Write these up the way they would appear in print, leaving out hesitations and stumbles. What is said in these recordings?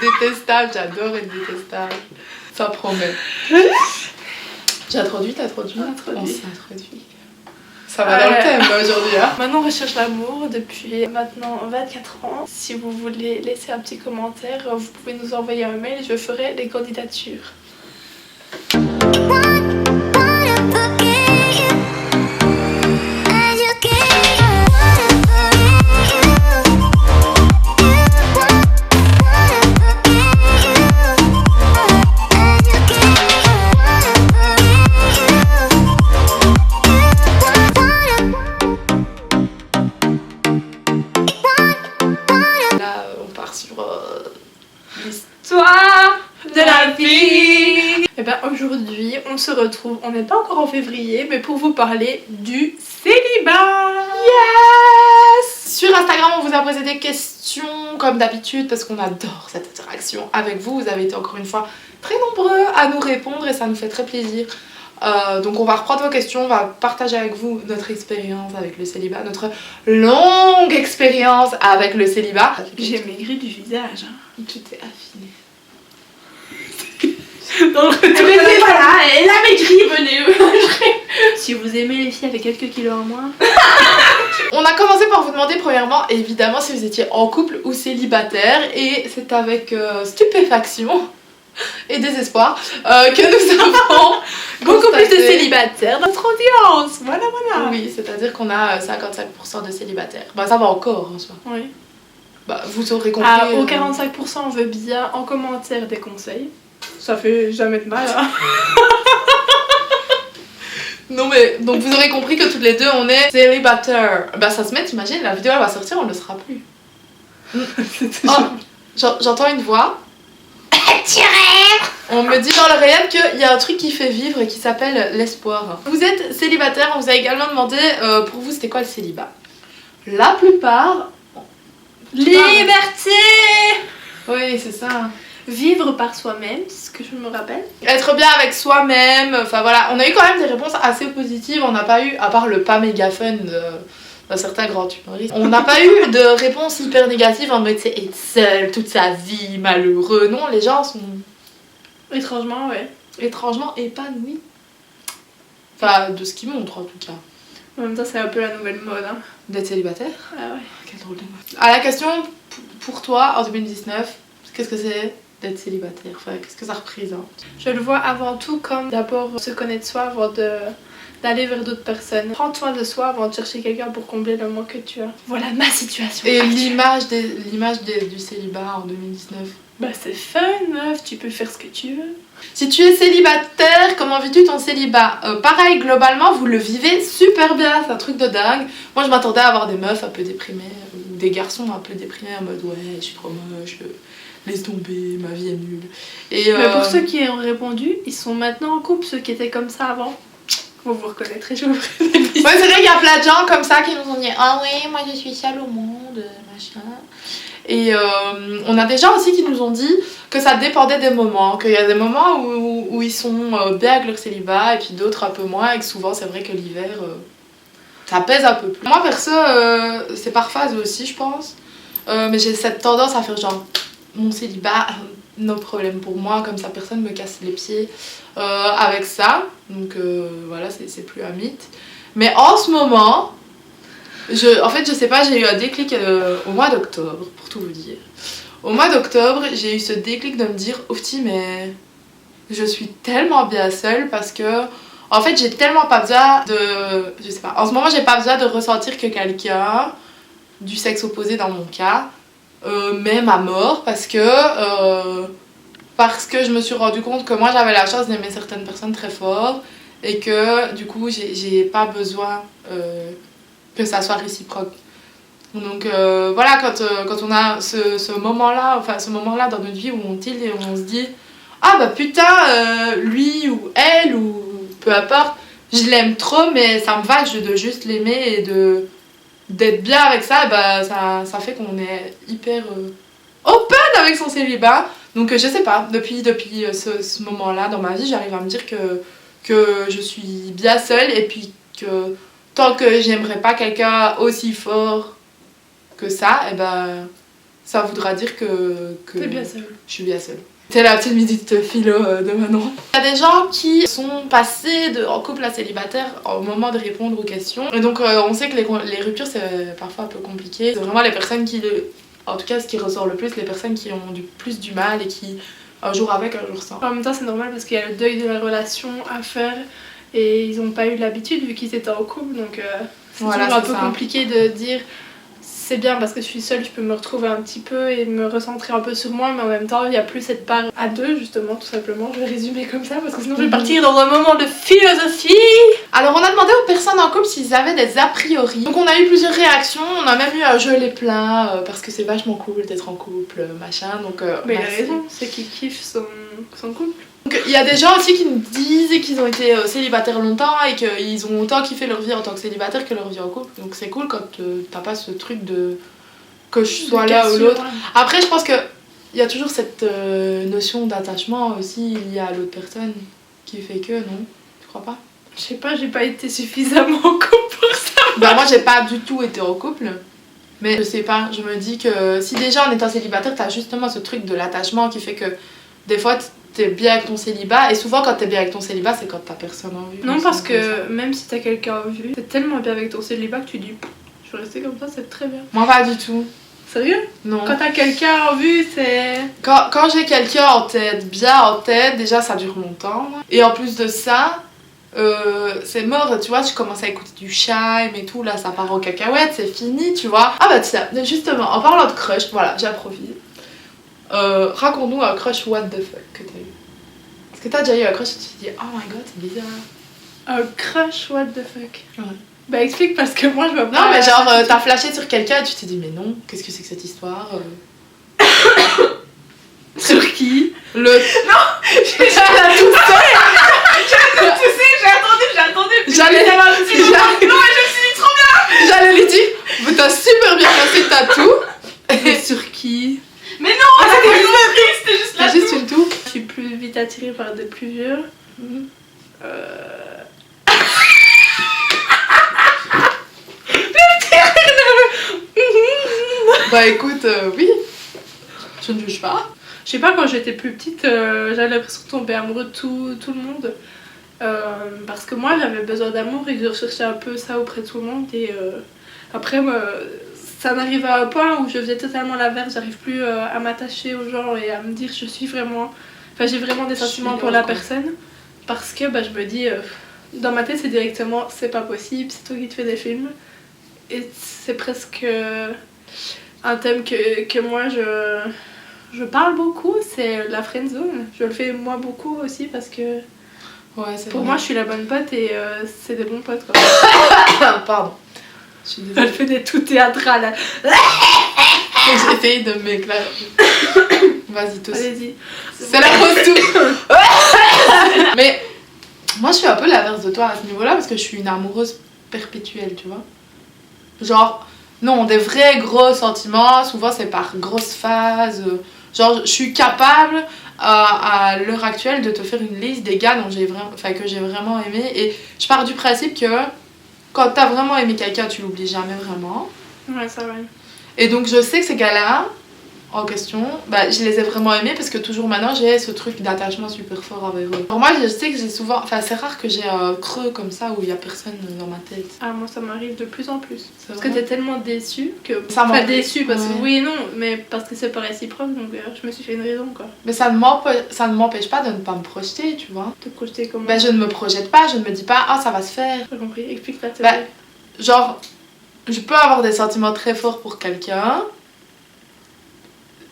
détestable, j'adore être détestable. Ça promet. J'ai introduit, t'as introduit? On s'est introduit. Ça va dans le thème aujourd'hui. Hein. Maintenant on recherche l'amour depuis maintenant 24 ans. Si vous voulez laisser un petit commentaire, vous pouvez nous envoyer un mail, je ferai les candidatures. L'histoire de la vie. Et bien aujourd'hui on se retrouve, on n'est pas encore en février, mais pour vous parler du célibat. Yes. Sur Instagram on vous a posé des questions comme d'habitude parce qu'on adore cette interaction avec vous. Vous avez été encore une fois très nombreux à nous répondre et ça nous fait très plaisir. Donc on va reprendre vos questions, on va partager avec vous notre expérience avec le célibat, notre longue expérience avec le célibat. J'ai maigri du visage. Hein. Tout est affiné. Dans le retour, voilà, elle a maigri, venez. Si vous aimez les filles avec quelques kilos en moins. On a commencé par vous demander premièrement, évidemment, si vous étiez en couple ou célibataire, et c'est avec stupéfaction et désespoir que nous avons beaucoup plus de célibataires dans notre audience. Voilà. Oui, c'est-à-dire qu'on a 55% de célibataires. Bah ça va encore en soi. Oui. Bah vous aurez compris. Au 45% on veut bien en commentaire des conseils. Ça fait jamais de mal. Hein. Non mais, donc vous aurez compris que toutes les deux on est célibataires. Bah ça se met, t'imagines, la vidéo elle va sortir, on ne le sera plus. Oh, j'entends une voix. On me dit dans l'oreillette qu'il y a un truc qui fait vivre et qui s'appelle l'espoir. Vous êtes célibataire, on vous a également demandé pour vous c'était quoi le célibat. La plupart... Liberté. Oui c'est ça. Vivre par soi-même, c'est ce que je me rappelle. Être bien avec soi-même, enfin voilà, on a eu quand même des réponses assez positives, on n'a pas eu, à part le pas méga fun d'un certain grand humoriste, on n'a pas eu de réponses hyper négatives en mode c'est être seul toute sa vie, malheureux. Non, les gens sont... Étrangement, ouais. Étrangement épanouis. Enfin, de ce qu'ils montrent en tout cas. En même temps, c'est un peu la nouvelle mode. Hein. D'être célibataire. Ah ouais. Quel drôle de mode. À la question, pour toi, en 2019, qu'est-ce que c'est d'être célibataire, enfin, qu'est-ce que ça représente? Je le vois avant tout comme d'abord se connaître soi avant d'aller vers d'autres personnes. Prendre soin de soi avant de chercher quelqu'un pour combler le manque que tu as. Voilà ma situation. Et l'image du célibat en 2019? Bah c'est fun meuf, tu peux faire ce que tu veux. Si tu es célibataire, comment vis-tu ton célibat? Pareil, globalement, vous le vivez super bien, c'est un truc de dingue. Moi je m'attendais à avoir des meufs un peu déprimées, ou des garçons un peu déprimés en mode ouais, je suis trop moche. Laisse tomber, ma vie est nulle. Et mais pour ceux qui ont répondu, ils sont maintenant en couple, ceux qui étaient comme ça avant. Vous vous reconnaîtrez, je vous ferai des bisous. Ouais, c'est vrai qu'il y a plein de gens comme ça qui nous ont dit ah oui, moi je suis seule au monde, machin. Et on a des gens aussi qui nous ont dit que ça dépendait des moments, qu'il y a des moments où ils sont bien avec leur célibat et puis d'autres un peu moins, et que souvent c'est vrai que l'hiver ça pèse un peu plus. Moi perso, c'est par phase aussi, je pense, mais j'ai cette tendance à faire genre mon célibat, no problème pour moi, comme ça personne me casse les pieds avec ça, donc voilà, c'est plus un mythe. Mais en ce moment, en fait je sais pas, j'ai eu un déclic au mois d'octobre, pour tout vous dire. Au mois d'octobre, j'ai eu ce déclic de me dire oufti, mais je suis tellement bien seule parce que en fait j'ai tellement pas besoin de, je sais pas, en ce moment j'ai pas besoin de ressentir que quelqu'un du sexe opposé dans mon cas m'aime à mort parce que je me suis rendu compte que moi j'avais la chance d'aimer certaines personnes très fort et que du coup j'ai pas besoin que ça soit réciproque. Donc voilà, quand on a ce moment-là, enfin ce moment-là dans notre vie où on tilt et où on se dit ah bah putain, lui ou elle ou peu importe, je l'aime trop mais ça me va de juste l'aimer et d'être bien avec ça, bah ça fait qu'on est hyper open avec son célibat. Donc je sais pas, depuis ce moment-là dans ma vie, j'arrive à me dire que je suis bien seule et puis que tant que j'aimerais pas quelqu'un aussi fort que ça, et ben ça voudra dire que T'es bien seule. je suis bien seule. C'est la petite minute philo de Manon. Il y a des gens qui sont passés en couple à célibataire au moment de répondre aux questions. Et donc on sait que les ruptures c'est parfois un peu compliqué. C'est vraiment les personnes qui, en tout cas ce qui ressort le plus, les personnes qui ont plus du mal et qui un jour avec, un jour sans. En même temps c'est normal parce qu'il y a le deuil de la relation à faire et ils n'ont pas eu l'habitude vu qu'ils étaient en couple. Donc c'est toujours un peu compliqué de dire... C'est bien parce que je suis seule, je peux me retrouver un petit peu et me recentrer un peu sur moi, mais en même temps, il n'y a plus cette part à deux, justement, tout simplement. Je vais résumer comme ça parce que sinon je vais partir dans un moment de philosophie. Alors, on a demandé aux personnes en couple s'ils avaient des a priori. Donc, on a eu plusieurs réactions. On a même eu un jeu les pleins parce que c'est vachement cool d'être en couple, machin. Donc, mais il a raison, c'est qu'il kiffe son couple. Donc il y a des gens aussi qui nous disent qu'ils ont été célibataires longtemps et qu'ils ont autant kiffé leur vie en tant que célibataire que leur vie en couple. Donc c'est cool quand t'as pas ce truc de que je sois là ou l'autre. Après je pense qu'il y a toujours cette notion d'attachement aussi liée à l'autre personne qui fait que, non? Tu crois pas? Je sais pas, j'ai pas été suffisamment en couple pour ça. Bah moi j'ai pas du tout été en couple. Mais je sais pas, je me dis que si déjà en étant célibataire t'as justement ce truc de l'attachement qui fait que des fois t'es bien avec ton célibat, et souvent quand t'es bien avec ton célibat c'est quand t'as personne en vue. Non parce que même si t'as quelqu'un en vue, t'es tellement bien avec ton célibat que tu dis je vais rester comme ça, c'est très bien. Moi pas du tout. Sérieux? Non. Quand t'as quelqu'un en vue c'est... Quand j'ai quelqu'un en tête, bien en tête, déjà ça dure longtemps. Et en plus de ça, c'est mort, tu vois, je commence à écouter du Shime et tout, là ça part aux cacahuètes, c'est fini, tu vois. Ah bah tiens, justement, en parlant de crush, voilà, j'en profite. Raconte-nous un crush what the fuck que t'as eu. Est-ce que t'as déjà eu un crush et tu te dis oh my god c'est bizarre? Un crush what the fuck? Ouais. Bah explique parce que moi je vois pas... Non mais genre t'as flashé sur quelqu'un et tu t'es dit mais non, qu'est-ce que c'est que cette histoire? Sur qui? Le... Non. J'ai attendu. J'allais... Non mais je me suis dit trop bien. J'allais lui dire mais t'as super bien passé ta toux. Mais sur qui? Mais non, c'était juste la juste une toux. Je suis plus vite attirée par des plus vieux. Bah écoute, oui. Je ne juge pas. Je sais pas, quand j'étais plus petite, j'avais l'impression de tomber amoureux de tout le monde. Parce que moi j'avais besoin d'amour et je recherchais un peu ça auprès de tout le monde. Et après, ça n'arrive à un point où je faisais totalement l'inverse. J'arrive plus à m'attacher aux gens et à me dire je suis vraiment... Enfin, j'ai vraiment des sentiments pour la personne. Parce que je me dis, dans ma tête c'est directement c'est pas possible, c'est toi qui te fais des films. Et c'est presque un thème que moi je parle beaucoup, c'est la friendzone. Je le fais moi beaucoup aussi parce que ouais, pour moi je suis la bonne pote et c'est des bons potes quoi. Pardon. Je suis désolée. Elle fait des tout théâtrales. J'ai essayé de m'éclairer. Vas-y, tous. Allez-y. C'est la pause tout. Mais moi je suis un peu l'inverse de toi à ce niveau-là parce que je suis une amoureuse perpétuelle, tu vois. Genre, non, des vrais gros sentiments, souvent c'est par grosses phases. Genre, je suis capable à l'heure actuelle de te faire une liste des gars dont que j'ai vraiment aimé. Et je pars du principe que quand t'as vraiment aimé quelqu'un, tu l'oublies jamais vraiment. Ouais, ça va. Et donc je sais que ces gars-là, en question, je les ai vraiment aimés parce que toujours maintenant j'ai ce truc d'attachement super fort avec eux. Pour moi, je sais que j'ai souvent... Enfin, c'est rare que j'ai un creux comme ça où il y a personne dans ma tête. Ah, moi ça m'arrive de plus en plus. Parce vrai? que t'es tellement déçue que... Ça pas déçue parce que ouais. oui et non, mais parce que c'est pas réciproque, donc je me suis fait une raison quoi. Mais ça ne m'empêche pas de ne pas me projeter, tu vois. Te projeter comment? Je ne me projette pas, je ne me dis pas « Ah, ça va se faire ». J'ai compris, explique ta théorie. Genre, je peux avoir des sentiments très forts pour quelqu'un,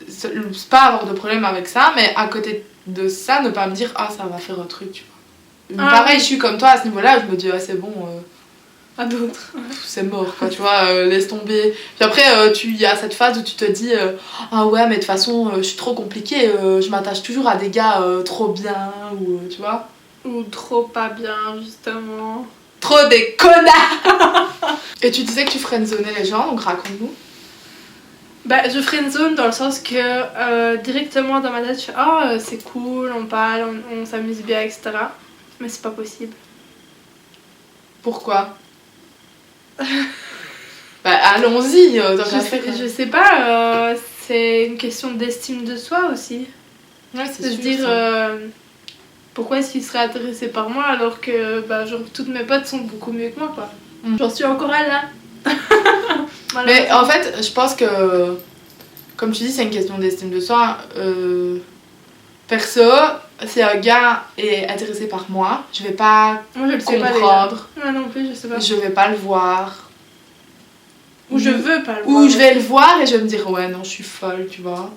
c'est pas avoir de problème avec ça, mais à côté de ça, ne pas me dire ah ça va faire un truc, tu vois. Pareil, je suis comme toi à ce niveau-là, je me dis ah c'est bon, à d'autres, c'est mort quoi, tu vois, laisse tomber. Puis après, il y a cette phase où tu te dis ah ouais mais de toute façon je suis trop compliquée, je m'attache toujours à des gars trop bien ou tu vois. Ou trop pas bien justement. Trop des connards. Et tu disais que tu friendzonais les gens, donc raconte-nous. Je friendzone dans le sens que directement dans ma tête je fais ah c'est cool, on parle, on s'amuse bien, etc. Mais c'est pas possible. Pourquoi? Allons-y. Je sais pas, c'est une question d'estime de soi aussi. Ouais, c'est De se sûr, dire ça. pourquoi est-ce qu'il serait intéressé par moi alors que genre, toutes mes potes sont beaucoup mieux que moi, quoi. J'en suis encore à là. Mais en fait, je pense que, comme tu dis, c'est une question d'estime de soi. Perso, si un gars est intéressé par moi, je vais pas moi, je le sais pas comprendre, déjà. Moi non plus, je sais pas. je vais pas le voir. Ou je veux pas le voir. Ou je vais le voir et je vais me dire, ouais, non, je suis folle, tu vois.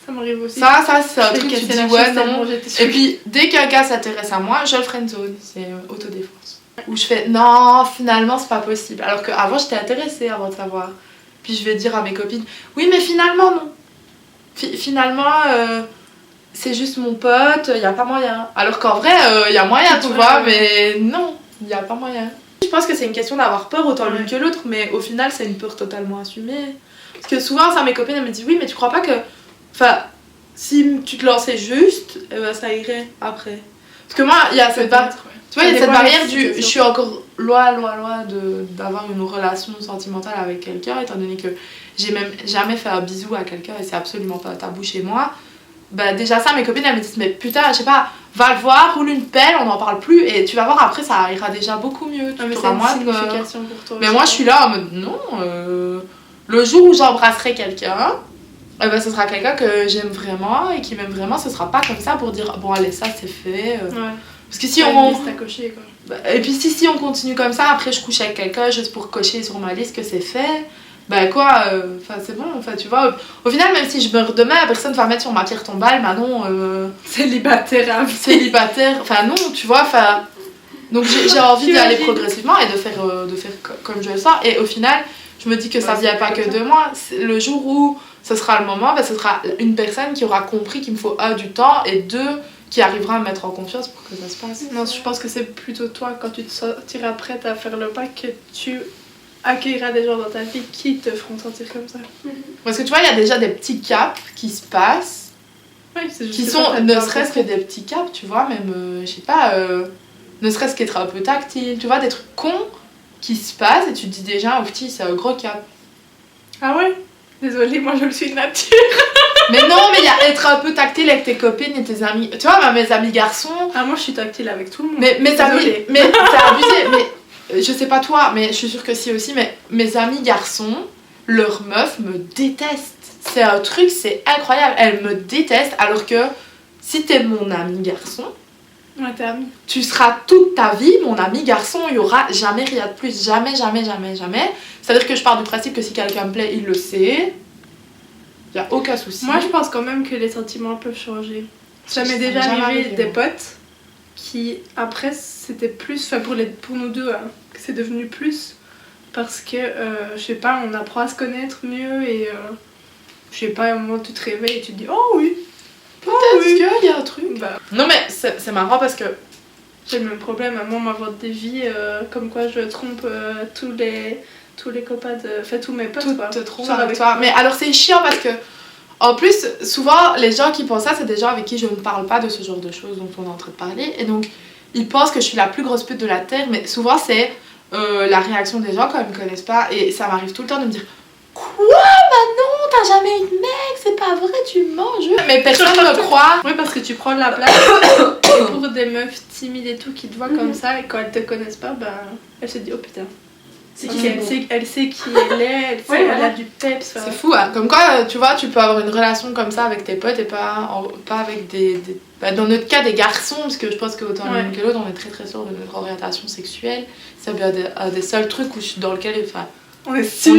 Ça m'arrive aussi. Ça c'est un Je truc vais que tu casser dis, la ouais, chaise tellement non. j'étais Et sûre. puis, dès qu'un gars s'intéresse à moi, je le friendzone. C'est autodéfense. Où je fais, non, finalement, c'est pas possible. Alors qu'avant, j'étais intéressée avant de savoir. Puis je vais dire à mes copines, oui, mais finalement, non. Finalement, c'est juste mon pote, y a pas moyen. Alors qu'en vrai, y a moyen, tu vois, mais non, y a pas moyen. Je pense que c'est une question d'avoir peur autant l'une que l'autre, mais au final, c'est une peur totalement assumée. Parce que souvent, ça, mes copines, elles me disent, oui, mais tu crois pas que. Enfin, si tu te lançais juste, ça irait après. Parce que moi, il y a cette barrière. Tu vois, il y a cette barrière du. Je suis encore loin d'avoir une relation sentimentale avec quelqu'un, étant donné que j'ai même jamais fait un bisou à quelqu'un et c'est absolument pas tabou chez moi. Bah, déjà, ça, mes copines, elles me disent, mais putain, je sais pas, va le voir, roule une pelle, on n'en parle plus et tu vas voir, après, ça ira déjà beaucoup mieux. mais c'est une signification pour toi. Mais moi, je suis là en mode, non, le jour où j'embrasserai quelqu'un, ben, ce sera quelqu'un que j'aime vraiment et qui m'aime vraiment, ce sera pas comme ça pour dire, bon, allez, ça, c'est fait. Parce que si on. Liste à cocher, quoi. Et puis si on continue comme ça, après je couche avec quelqu'un juste pour cocher sur ma liste que c'est fait, bah quoi, c'est bon, tu vois. Au final, même si je meurs demain, personne va mettre sur ma pierre tombale, bah non. Célibataire. Célibataire, non, tu vois, donc j'ai envie d'y aller progressivement et de faire comme je le sens. Et au final, je me dis que ça vient pas que de moi. Le jour où ce sera le moment, ce sera une personne qui aura compris qu'il me faut du temps et qui arrivera à me mettre en confiance pour que ça se passe. Non, je pense que c'est plutôt toi, quand tu te sentiras prête à faire le pas, que tu accueilleras des gens dans ta vie qui te feront sentir comme ça. Parce que tu vois, il y a déjà des petits caps qui se passent, qui sont ne serait-ce que des petits caps, tu vois, même, je sais pas, ne serait-ce qu'être un peu tactile, tu vois, des trucs cons qui se passent et tu te dis déjà, oh petit, c'est un gros cap. Ah ouais? Désolée, moi je le suis de nature. Mais non, mais il y a être un peu tactile avec tes copines et tes amis. Tu vois, mes amis garçons. Ah, moi je suis tactile avec tout le monde. Mais mes amis. Mais c'est abusé. Mais je sais pas toi, mais je suis sûre que si aussi. Mais mes amis garçons, leurs meufs me détestent. C'est un truc, c'est incroyable. Elles me détestent. Alors que si t'es mon ami garçon. Ouais, t'es ami. Tu seras toute ta vie mon ami garçon. Il y aura jamais rien de plus. Jamais, jamais, jamais, jamais. C'est-à-dire que je pars du principe que si quelqu'un me plaît, il le sait. Y a aucun souci. Moi, je pense quand même que les sentiments peuvent changer. Ça m'est déjà arrivé des potes qui, après, c'était plus, enfin pour nous deux, hein, que c'est devenu plus parce que, je sais pas, on apprend à se connaître mieux et, je sais pas, à un moment tu te réveilles et tu te dis, oh oui, peut-être qu'il y a un truc. Bah, non, mais c'est marrant parce que j'ai le même problème. À moi, on m'invente des vies comme quoi je trompe tous les copains enfin tous mes potes, quoi. Te trompent avec toi. Mais alors c'est chiant parce que en plus souvent les gens qui pensent ça, c'est des gens avec qui je ne parle pas de ce genre de choses dont on est en train de parler et donc ils pensent que je suis la plus grosse pute de la terre, mais souvent c'est la réaction des gens quand ils me connaissent pas et ça m'arrive tout le temps de me dire quoi, Manon, t'as jamais eu de mec, c'est pas vrai, tu manges. Mais personne ne me croit. Oui, parce que tu prends de la place pour des meufs timides et tout qui te voient comme ça et quand elles te connaissent pas, ben elles se disent oh putain. Elle sait qui elle est, elle a du peps. C'est fou, hein. Comme quoi, tu vois, tu peux avoir une relation comme ça avec tes potes et pas avec dans notre cas, des garçons, parce que je pense qu'autant l'un que l'autre, on est très très sûr de notre orientation sexuelle. C'est bien un des seuls trucs dans lequel on est sûr.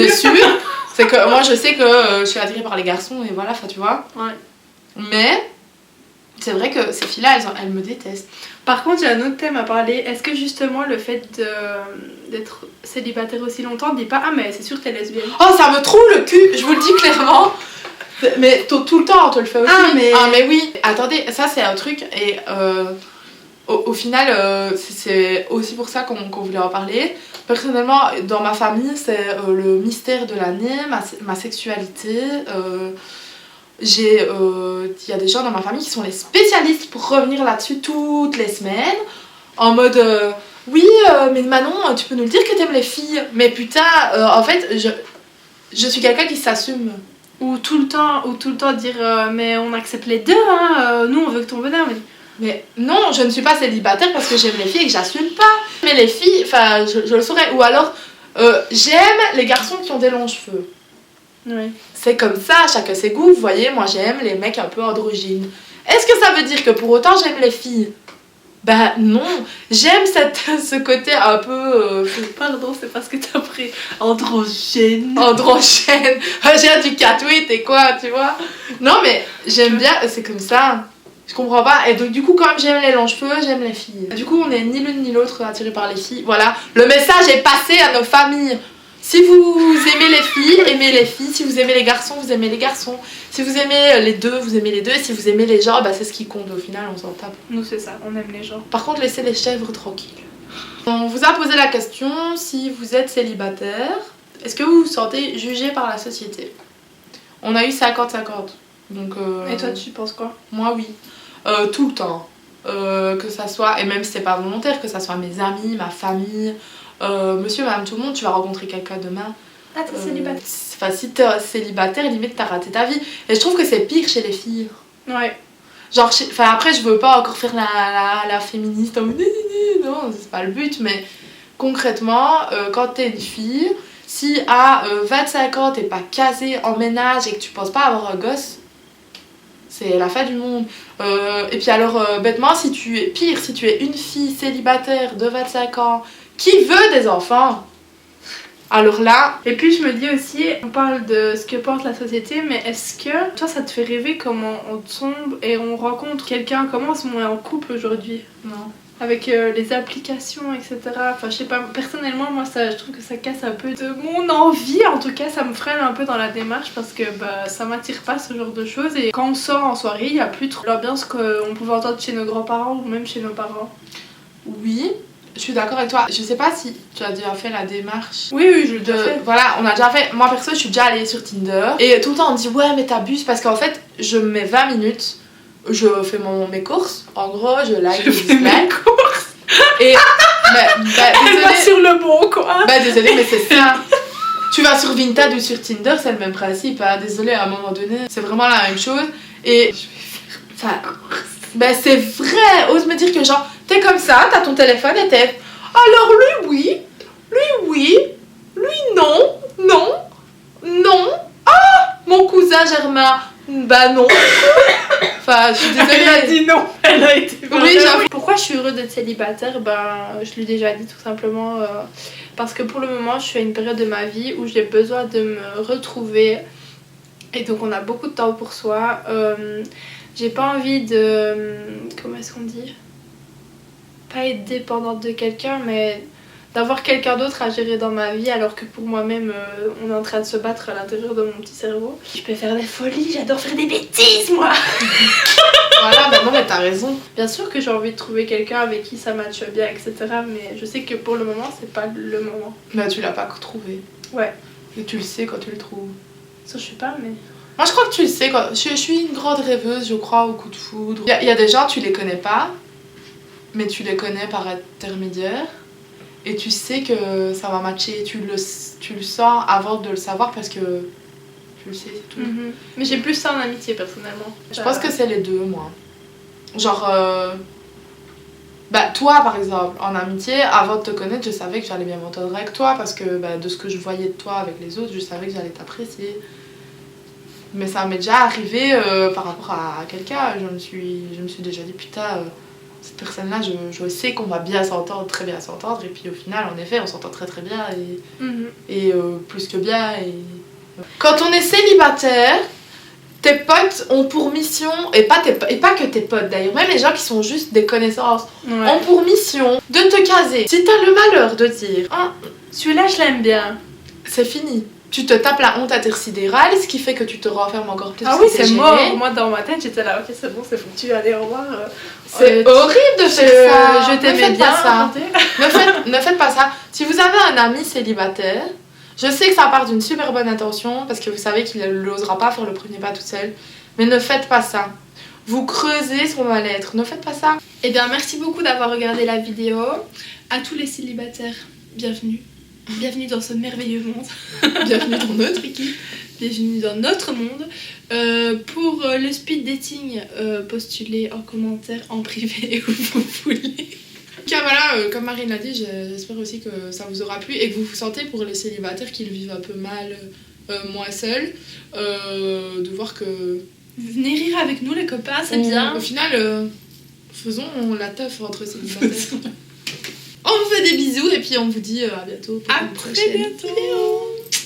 C'est que moi, je sais que je suis attirée par les garçons et voilà, tu vois. Ouais. Mais c'est vrai que ces filles-là, elles me détestent. Par contre, j'ai un autre thème à parler. Est-ce que justement le fait d'être célibataire aussi longtemps ne dit pas ah mais c'est sûr que t'es lesbienne? Oh, ça me trouve le cul, je vous le dis clairement. Mais tout le temps on te le fait aussi. Ah mais oui. Attendez, ça c'est un truc et au final c'est aussi pour ça qu'on voulait en parler. Personnellement dans ma famille c'est le mystère de l'année, ma sexualité. Il y a des gens dans ma famille qui sont les spécialistes pour revenir là-dessus toutes les semaines en mode oui mais Manon tu peux nous le dire que t'aimes les filles, mais putain en fait je suis quelqu'un qui s'assume Ou tout le temps dire mais on accepte les deux, hein, nous on veut que ton bonheur. Mais non, je ne suis pas célibataire parce que j'aime les filles et que j'assume pas. Mais les filles, enfin, je le saurais. Ou alors, j'aime les garçons qui ont des longs cheveux. Oui. C'est comme ça, chacun ses goûts. Vous voyez, moi j'aime les mecs un peu androgynes. Est-ce que ça veut dire que pour autant j'aime les filles? Bah non, j'aime ce côté un peu... Pardon, c'est parce que t'as pris androgène. Androgène. J'ai du 4-8 et quoi, tu vois. Non mais j'aime bien, c'est comme ça. Je comprends pas. Et donc du coup, comme j'aime les longs cheveux, j'aime les filles. Du coup, on est ni l'une ni l'autre attirés par les filles. Voilà, le message est passé à nos familles. Si vous aimez les filles, aimez les filles. Si vous aimez les garçons, vous aimez les garçons. Si vous aimez les deux, vous aimez les deux. Si vous aimez les gens, bah c'est ce qui compte au final, on s'en tape. Nous c'est ça, on aime les gens. Par contre, laissez les chèvres tranquilles. On vous a posé la question, si vous êtes célibataire, est-ce que vous vous sentez jugé par la société? On a eu 50-50. Donc, Et toi, tu penses quoi? Moi, oui. Tout le temps. Que ça soit, et même si c'est pas volontaire, que ça soit mes amis, ma famille, monsieur, madame, tout le monde, tu vas rencontrer quelqu'un demain. Ah, t'es célibataire? Enfin, si t'es célibataire, limite t'as raté ta vie. Et je trouve que c'est pire chez les filles. Ouais. Genre, enfin après, je veux pas encore faire la féministe, non, c'est pas le but, mais concrètement, quand t'es une fille, si à 25 ans t'es pas casée en ménage et que tu penses pas avoir un gosse, c'est la fin du monde. Et puis alors, bêtement, si tu es une fille célibataire de 25 ans qui veut des enfants, alors là... Et puis je me dis aussi, on parle de ce que porte la société, mais est-ce que toi ça te fait rêver comment on tombe et on rencontre quelqu'un, comment on est en couple aujourd'hui? Non. Avec les applications, etc. Enfin, je sais pas, personnellement, moi, je trouve que ça casse un peu de mon envie. En tout cas, ça me freine un peu dans la démarche parce que bah, ça m'attire pas ce genre de choses. Et quand on sort en soirée, il y a plus trop l'ambiance qu'on pouvait entendre chez nos grands-parents ou même chez nos parents. Oui, je suis d'accord avec toi. Je sais pas si tu as déjà fait la démarche. Oui, je l'ai déjà fait. Voilà, on a déjà fait. Moi, perso, je suis déjà allée sur Tinder. Et tout le temps, on me dit, ouais, mais t'abuses parce qu'en fait, je me mets 20 minutes. Je fais mes courses, en gros, je like, je fais mes courses. Et désolé, sur le bon quoi. Bah désolé, mais c'est ça. Tu vas sur Vinted ou sur Tinder, c'est le même principe. Hein. Désolé, à un moment donné, c'est vraiment la même chose. Et enfin, bah c'est vrai. Ose me dire que genre, t'es comme ça, t'as ton téléphone et t'es. Alors lui oui, lui non. Ah, mon cousin Germain. Bah non. Enfin, je suis désolée. Elle a dit non. Elle a été. Oui, j'avoue. Pourquoi je suis heureuse d'être célibataire? Ben, je l'ai déjà dit tout simplement parce que pour le moment, je suis à une période de ma vie où j'ai besoin de me retrouver. Et donc, on a beaucoup de temps pour soi. J'ai pas envie de. Comment est-ce qu'on dit? Pas être dépendante de quelqu'un, mais d'avoir quelqu'un d'autre à gérer dans ma vie alors que pour moi-même on est en train de se battre à l'intérieur de mon petit cerveau. Je peux faire des folies, j'adore faire des bêtises moi. Voilà, bah non mais t'as raison. Bien sûr que j'ai envie de trouver quelqu'un avec qui ça matche bien, etc. Mais je sais que pour le moment c'est pas le moment. Bah tu l'as pas trouvé. Ouais. Et tu le sais quand tu le trouves. Ça je sais pas mais... Moi je crois que tu le sais quand... Je suis une grande rêveuse, je crois au coup de foudre. Il y a des gens, tu les connais pas, mais tu les connais par intermédiaire. Et tu sais que ça va matcher, tu le sens avant de le savoir parce que tu le sais, c'est tout. Mais j'ai plus ça en amitié personnellement. Je pense que c'est les deux, moi. Genre, bah toi par exemple, en amitié, avant de te connaître, je savais que j'allais bien m'entendre avec toi parce que bah, de ce que je voyais de toi avec les autres, je savais que j'allais t'apprécier. Mais ça m'est déjà arrivé par rapport à quelqu'un, je me suis déjà dit putain... cette personne-là, je sais qu'on va bien s'entendre, très bien s'entendre, et puis au final, en effet, on s'entend très très bien, et plus que bien. Et... Quand on est célibataire, tes potes ont pour mission, et pas que tes potes d'ailleurs, même les gens qui sont juste des connaissances, ont pour mission de te caser. Si t'as le malheur de dire ah, celui-là je l'aime bien, c'est fini. Tu te tapes la honte intersidérale, ce qui fait que tu te renfermes encore plus. Ah oui, c'est mort. Moi, dans ma tête, j'étais là, ok, c'est bon, c'est foutu, allez, au revoir. C'est horrible de faire ça. Je t'aimais bien. Ça. Ne faites pas ça. Si vous avez un ami célibataire, je sais que ça part d'une super bonne intention, parce que vous savez qu'il n'osera pas faire le premier pas toute seule, mais ne faites pas ça. Vous creusez son mal-être. Ne faites pas ça. Eh bien, merci beaucoup d'avoir regardé la vidéo. À tous les célibataires, bienvenue. Bienvenue dans ce merveilleux monde. Bienvenue dans notre équipe. Bienvenue dans notre monde. Pour le speed dating, postulez en commentaire, en privé, où vous voulez. En tout cas, voilà, comme Marine l'a dit, j'espère aussi que ça vous aura plu et que vous vous sentez pour les célibataires qui le vivent un peu mal, moi seule, de voir que... Venez rire avec nous les copains, c'est bien. Au final, faisons la teuf entre célibataires. On vous fait des bisous et puis on vous dit à bientôt pour À une très prochaine bientôt. vidéo.